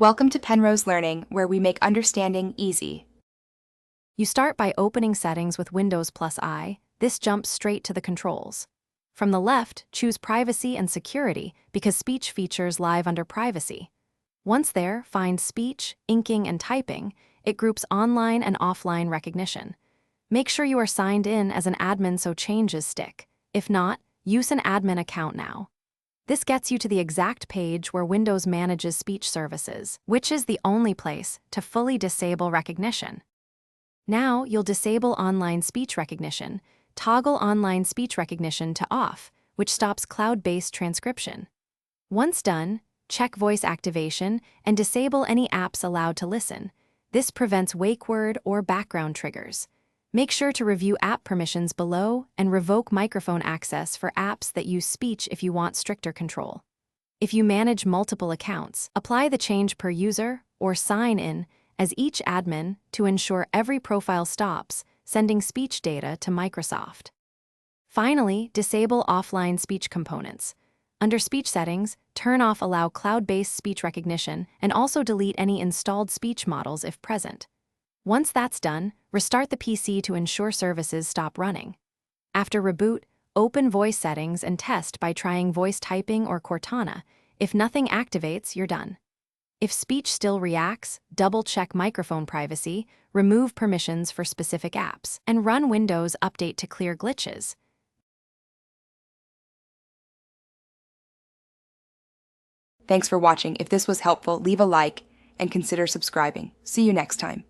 Welcome to Penrose Learning, where we make understanding easy. You start by opening Settings with Windows plus I. This jumps straight to the controls. From the left, choose Privacy and Security because speech features live under Privacy. Once there, find Speech, Inking, and Typing. It groups online and offline recognition. Make sure you are signed in as an admin so changes stick. If not, use an admin account now. This gets you to the exact page where Windows manages speech services, which is the only place to fully disable recognition. Now you'll disable online speech recognition. Toggle online speech recognition to off, which stops cloud-based transcription. Once done, check voice activation and disable any apps allowed to listen. This prevents wake word or background triggers. Make sure to review app permissions below and revoke microphone access for apps that use speech if you want stricter control. If you manage multiple accounts, apply the change per user or sign in as each admin to ensure every profile stops sending speech data to Microsoft. Finally, disable offline speech components. Under Speech Settings, turn off Allow cloud-based speech recognition and also delete any installed speech models if present. Once that's done, restart the PC to ensure services stop running. After reboot, open Voice Settings and test by trying voice typing or Cortana. If nothing activates, you're done. If speech still reacts, double-check microphone privacy, remove permissions for specific apps, and run Windows Update to clear glitches. Thanks for watching. If this was helpful, leave a like and consider subscribing. See you next time.